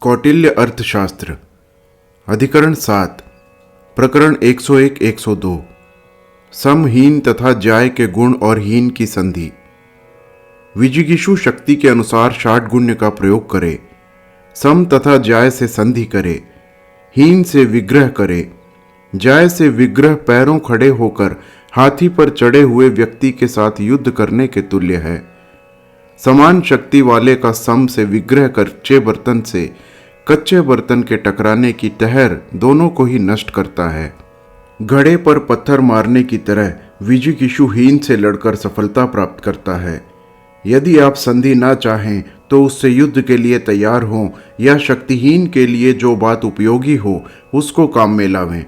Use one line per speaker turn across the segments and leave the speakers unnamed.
कौटिल्य अर्थशास्त्र अधिकरण 7 प्रकरण 101-102 सम हीन तथा ज्याय के गुण और हीन की संधि। विजिगीषु शक्ति के अनुसार षाट्गुण्य का प्रयोग करे, सम तथा ज्याय से संधि करे, हीन से विग्रह करे। ज्याय से विग्रह पैरों खड़े होकर हाथी पर चढ़े हुए व्यक्ति के साथ युद्ध करने के तुल्य है। समान शक्ति वाले का सम से विग्रह कच्चे बर्तन से कच्चे बर्तन के टकराने की तहर दोनों को ही नष्ट करता है। घड़े पर पत्थर मारने की तरह विजिगीषु हीन से लड़कर सफलता प्राप्त करता है। यदि आप संधि ना चाहें तो उससे युद्ध के लिए तैयार हों या शक्तिहीन के लिए जो बात उपयोगी हो उसको काम में लावें।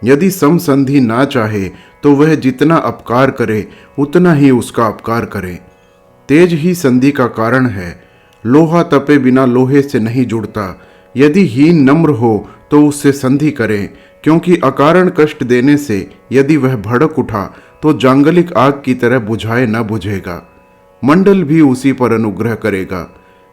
यदि सम संधि ना चाहे तो वह जितना अपकार करे उतना ही उसका अपकार करे। तेज ही संधि का कारण है। लोहा तपे बिना लोहे से नहीं जुड़ता। यदि हीन नम्र हो तो उससे संधि करें, क्योंकि अकारण कष्ट देने से यदि वह भड़क उठा तो जांगलिक आग की तरह बुझाए न बुझेगा। मंडल भी उसी पर अनुग्रह करेगा।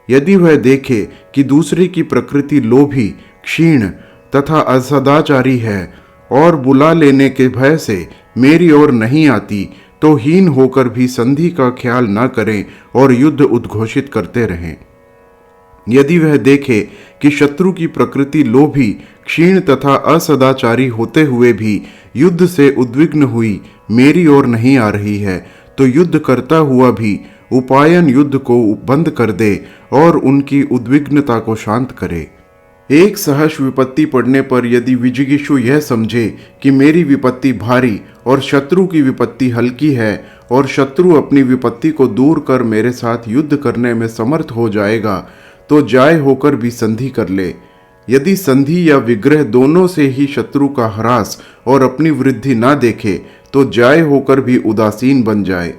यदि वह देखे कि दूसरे की प्रकृति लोभी, क्षीण तथा असदाचारी है और बुला लेने के भय से मेरी ओर नहीं आती, तो हीन होकर भी संधि का ख्याल न करें और युद्ध उद्घोषित करते रहें। यदि वह देखे कि शत्रु की प्रकृति लोभी, क्षीण तथा असदाचारी होते हुए भी युद्ध से उद्विग्न हुई मेरी ओर नहीं आ रही है, तो युद्ध करता हुआ भी उपायन युद्ध को बंद कर दे और उनकी उद्विग्नता को शांत करे। एक सहर्ष विपत्ति पड़ने पर यदि विजिगीषु यह समझे कि मेरी विपत्ति भारी और शत्रु की विपत्ति हल्की है और शत्रु अपनी विपत्ति को दूर कर मेरे साथ युद्ध करने में समर्थ हो जाएगा, तो ज्याय होकर भी संधि कर ले। यदि संधि या विग्रह दोनों से ही शत्रु का ह्रास और अपनी वृद्धि ना देखे तो ज्याय होकर भी उदासीन बन जाए।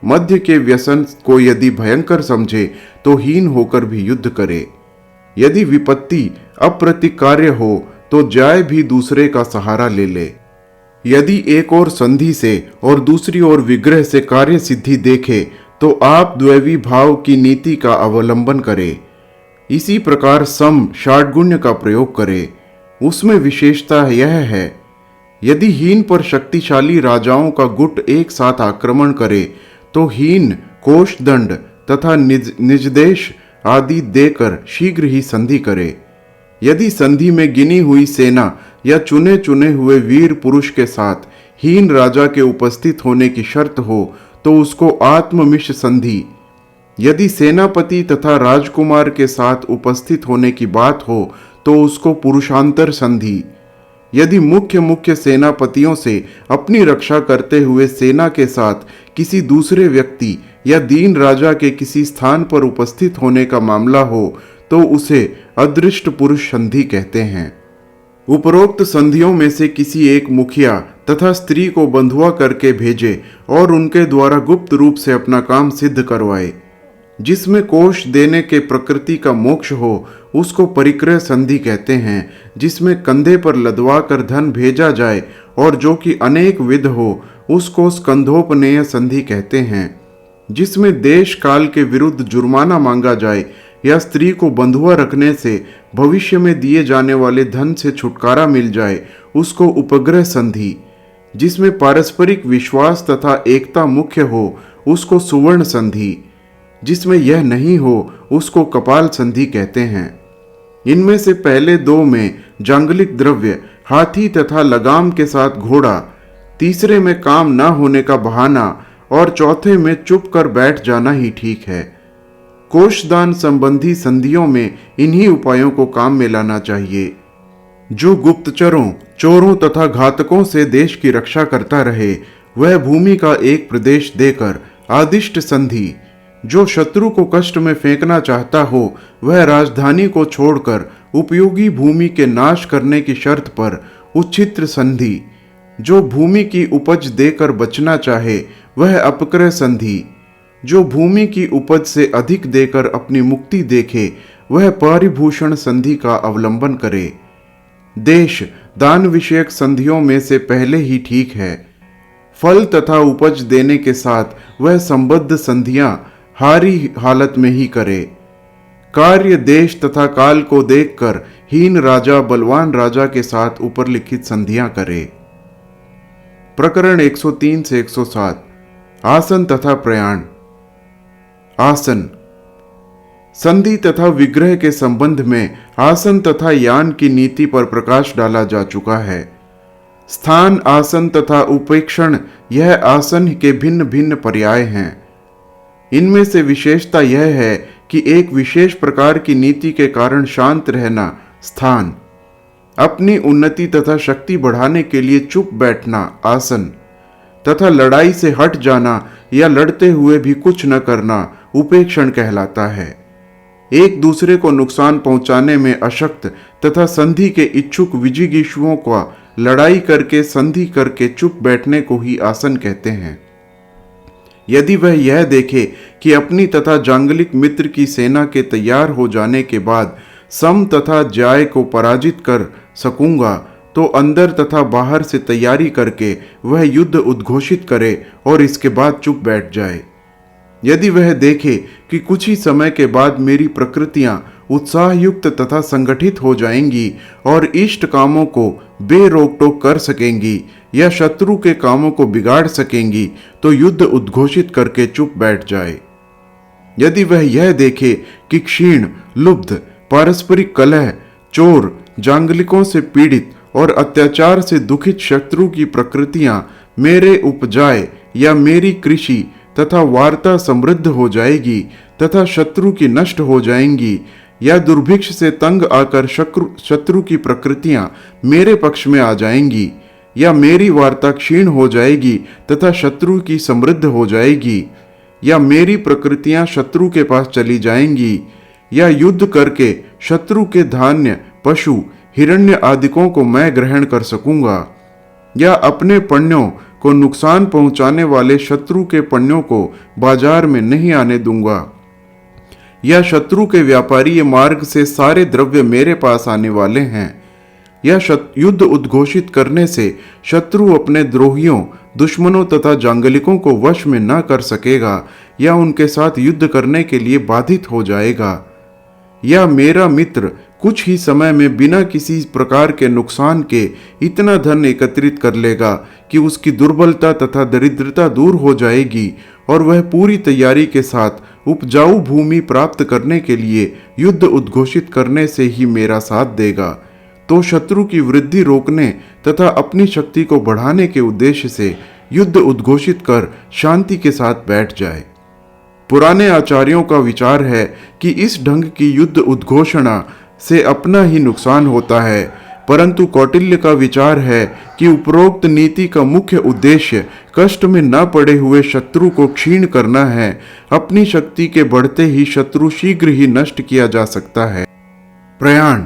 मध्य के व्यसन को यदि भयंकर समझे तो हीन होकर भी युद्ध करे। यदि विपत्ति अप्रतिकार्य हो तो ज्याय भी दूसरे का सहारा ले ले। यदि एक ओर संधि से और दूसरी ओर विग्रह से कार्य सिद्धि देखे तो आप द्वैवी भाव की नीति का अवलंबन करे। इसी प्रकार सम षाट्गुण्य का प्रयोग करे। उसमें विशेषता यह है, यदि हीन पर शक्तिशाली राजाओं का गुट एक साथ आक्रमण करे तो हीन कोषदंड तथा निजदेश आदि देकर शीघ्र ही संधि करे। यदि संधि में गिनी हुई सेना या चुने चुने हुए वीर पुरुष के साथ हीन राजा के उपस्थित होने की शर्त हो तो उसको आत्ममिश संधि। यदि सेनापति तथा राजकुमार के साथ उपस्थित होने की बात हो तो उसको पुरुषांतर संधि। यदि मुख्य सेनापतियों से अपनी रक्षा करते हुए सेना के साथ किसी दूसरे व्यक्ति या दीन राजा के किसी स्थान पर उपस्थित होने का मामला हो तो उसे अदृष्ट पुरुष संधि कहते हैं। उपरोक्त संधियों में से किसी एक मुखिया तथा स्त्री को बंधुआ करके भेजे और उनके द्वारा गुप्त रूप से अपना काम सिद्ध करवाए। जिसमें कोष देने के प्रकृति का मोक्ष हो उसको परिक्रय संधि कहते हैं। जिसमें कंधे पर लदवा कर धन भेजा जाए और जो कि अनेक विध हो उसको स्कंधोपनेय संधि कहते हैं। जिसमें देश काल के विरुद्ध जुर्माना मांगा जाए या स्त्री को बंधुआ रखने से भविष्य में दिए जाने वाले धन से छुटकारा मिल जाए उसको उपग्रह संधि। जिसमें पारस्परिक विश्वास तथा एकता मुख्य हो उसको सुवर्ण संधि। जिसमें यह नहीं हो उसको कपाल संधि कहते हैं। इनमें से पहले दो में जांगलिक द्रव्य हाथी तथा लगाम के साथ घोड़ा, तीसरे में काम न होने का बहाना और चौथे में चुप कर बैठ जाना ही ठीक है। कोषदान संबंधी संधियों में इन्हीं उपायों को काम में लाना चाहिए। जो गुप्तचरों, चोरों तथा घातकों से देश की रक्षा करता रहे वह भूमि का एक प्रदेश देकर आदिष्ट संधि। जो शत्रु को कष्ट में फेंकना चाहता हो वह राजधानी को छोड़कर उपयोगी भूमि के नाश करने की शर्त पर उच्छित्र संधि। जो भूमि की उपज देकर बचना चाहे वह अपक्रय संधि। जो भूमि की उपज से अधिक देकर अपनी मुक्ति देखे वह पारिभूषण संधि का अवलंबन करे। देश दान विषयक संधियों में से पहले ही ठीक है। फल तथा उपज देने के साथ वह संबद्ध संधियां हारी हालत में ही करे। कार्य देश तथा काल को देखकर हीन राजा बलवान राजा के साथ ऊपर लिखित संधियां करे। प्रकरण 103 से 107 आसन तथा प्रयाण। आसन। संधि तथा विग्रह के संबंध में आसन तथा यान की नीति पर प्रकाश डाला जा चुका है। स्थान, आसन तथा उपेक्षण यह आसन के भिन्न भिन्न पर्याय हैं। इनमें से विशेषता यह है कि एक विशेष प्रकार की नीति के कारण शांत रहना स्थान, अपनी उन्नति तथा शक्ति बढ़ाने के लिए चुप बैठना आसन, तथा लड़ाई से हट जाना या लड़ते हुए भी कुछ न करना उपेक्षण कहलाता है। एक दूसरे को नुकसान पहुंचाने में अशक्त तथा संधि के इच्छुक विजिगीषुओं का लड़ाई करके संधि करके चुप बैठने को ही आसन कहते हैं। यदि वह यह देखे कि अपनी तथा जांगलिक मित्र की सेना के तैयार हो जाने के बाद सम तथा ज्याय को पराजित कर सकूंगा, तो अंदर तथा बाहर से तैयारी करके वह युद्ध उद्घोषित करे और इसके बाद चुप बैठ जाए। यदि वह देखे कि कुछ ही समय के बाद मेरी प्रकृतियां उत्साहयुक्त तथा संगठित हो जाएंगी और इष्ट कामों को बेरोक टोक कर सकेंगी या शत्रु के कामों को बिगाड़ सकेंगी, तो युद्ध उद्घोषित करके चुप बैठ जाए। यदि वह यह देखे कि क्षीण, लुब्ध, पारस्परिक कलह, चोर, जांगलिकों से पीड़ित और अत्याचार से दुखित शत्रु की प्रकृतियां मेरे उपजाए या मेरी कृषि तथा वार्ता समृद्ध हो जाएगी तथा शत्रु की नष्ट हो जाएंगी, या दुर्भिक्ष से तंग आकर शत्रु की प्रकृतियां मेरे पक्ष में आ जाएंगी, या मेरी वार्ता क्षीण हो जाएगी तथा शत्रु की समृद्ध हो जाएगी, या मेरी प्रकृतियां शत्रु के पास चली जाएंगी, या युद्ध करके शत्रु के धान्य, पशु, हिरण्य आदिकों को मैं ग्रहण कर सकूंगा, या अपने पण्यों को नुकसान पहुंचाने वाले शत्रु के पण्यों को बाजार में नहीं आने दूंगा, या शत्रु के व्यापारी मार्ग से सारे द्रव्य मेरे पास आने वाले हैं, या युद्ध उद्घोषित करने से शत्रु अपने द्रोहियों, दुश्मनों तथा जांगलिकों को वश में न कर सकेगा या उनके साथ युद्ध करने के लिए बाधित हो जाएगा, या मेरा मित्र कुछ ही समय में बिना किसी प्रकार के नुकसान के इतना धन एकत्रित कर लेगा कि उसकी दुर्बलता तथा दरिद्रता दूर हो जाएगी और वह पूरी तैयारी के साथ उपजाऊ भूमि प्राप्त करने के लिए युद्ध उद्घोषित करने से ही मेरा साथ देगा, तो शत्रु की वृद्धि रोकने तथा अपनी शक्ति को बढ़ाने के उद्देश्य से युद्ध उद्घोषित कर शांति के साथ बैठ जाए। पुराने आचार्यों का विचार है कि इस ढंग की युद्ध उद्घोषणा से अपना ही नुकसान होता है, परंतु कौटिल्य का विचार है कि उपरोक्त नीति का मुख्य उद्देश्य कष्ट में न पड़े हुए शत्रु को क्षीण करना है। अपनी शक्ति के बढ़ते ही शत्रु शीघ्र ही नष्ट किया जा सकता है। प्रयाण।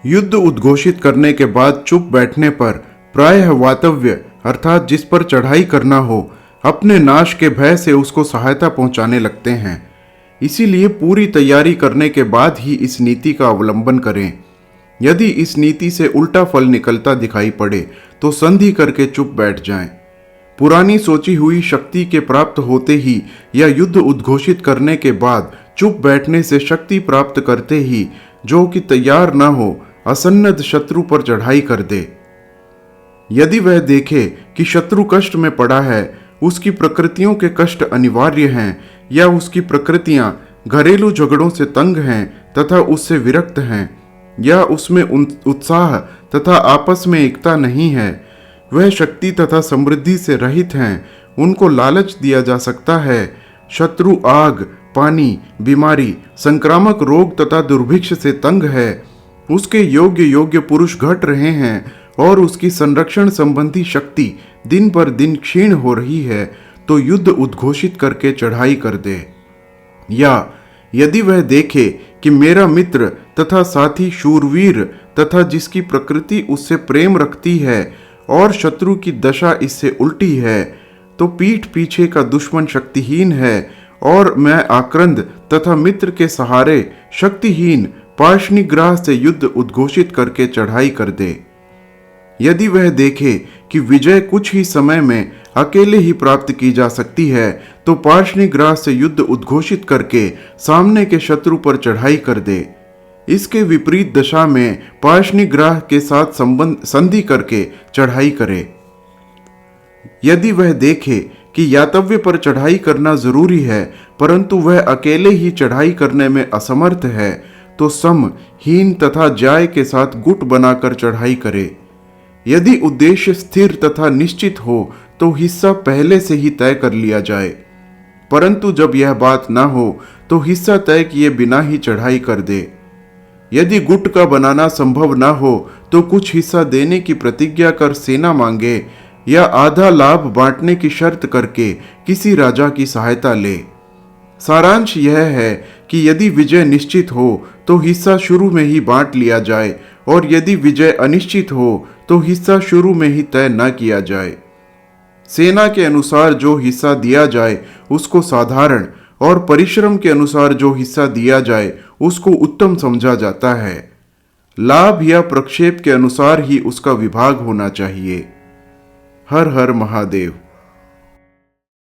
युद्ध उद्घोषित करने के बाद चुप बैठने पर प्रायः वातव्य अर्थात जिस पर चढ़ाई करना हो, अपने नाश के भय से उसको सहायता पहुंचाने लगते हैं। इसीलिए पूरी तैयारी करने के बाद ही इस नीति का अवलंबन करें। यदि इस नीति से उल्टा फल निकलता दिखाई पड़े तो संधि करके चुप बैठ जाएं। पुरानी सोची हुई शक्ति के प्राप्त होते ही या युद्ध उद्घोषित करने के बाद चुप बैठने से शक्ति प्राप्त करते ही जो कि तैयार न हो असन्नद्ध शत्रु पर चढ़ाई कर दे। यदि वह देखे कि शत्रु कष्ट में पड़ा है, उसकी प्रकृतियों के कष्ट अनिवार्य हैं, या उसकी प्रकृतियां घरेलू झगड़ों से तंग हैं तथा उससे विरक्त हैं, या उसमें उत्साह तथा आपस में एकता नहीं है, वह शक्ति तथा समृद्धि से रहित हैं, उनको लालच दिया जा सकता है। शत्रु आग, पानी, बीमारी, संक्रामक रोग तथा दुर्भिक्ष से तंग है, उसके योग्य पुरुष घट रहे हैं और उसकी संरक्षण संबंधी शक्ति दिन पर दिन क्षीण हो रही है, तो युद्ध उद्घोषित करके चढ़ाई कर दे। या यदि वह देखे कि मेरा मित्र तथा साथी शूरवीर तथा जिसकी प्रकृति उससे प्रेम रखती है और शत्रु की दशा इससे उल्टी है, तो पीठ पीछे का दुश्मन शक्तिहीन है और मैं आक्रंद तथा मित्र के सहारे शक्तिहीन पार्ष्णिग्राह से युद्ध उद्घोषित करके चढ़ाई कर दे। यदि वह देखे कि विजय कुछ ही समय में अकेले ही प्राप्त की जा सकती है, तो पार्ष्णिग्राह से युद्ध उद्घोषित करके सामने के शत्रु पर चढ़ाई कर दे। इसके विपरीत दशा में पार्ष्णिग्राह के साथ संधि करके चढ़ाई करे। यदि वह देखे कि यातव्य पर चढ़ाई करना जरूरी है, परंतु वह अकेले ही चढ़ाई करने में असमर्थ है, तो सम, हीन तथा ज्याय के साथ गुट बनाकर चढ़ाई करे। यदि उद्देश्य स्थिर तथा निश्चित हो तो हिस्सा पहले से ही तय कर लिया जाए, परंतु जब यह बात न हो तो हिस्सा तय किए बिना ही चढ़ाई कर दे। यदि गुट का बनाना संभव न हो तो कुछ हिस्सा देने की प्रतिज्ञा कर सेना मांगे, या आधा लाभ बांटने की शर्त करके किसी राजा की सहायता ले। सारांश यह है कि यदि विजय निश्चित हो तो हिस्सा शुरू में ही बांट लिया जाए, और यदि विजय अनिश्चित हो तो हिस्सा शुरू में ही तय न किया जाए। सेना के अनुसार जो हिस्सा दिया जाए उसको साधारण, और परिश्रम के अनुसार जो हिस्सा दिया जाए उसको उत्तम समझा जाता है। लाभ या प्रक्षेप के अनुसार ही उसका विभाग होना चाहिए। हर हर महादेव।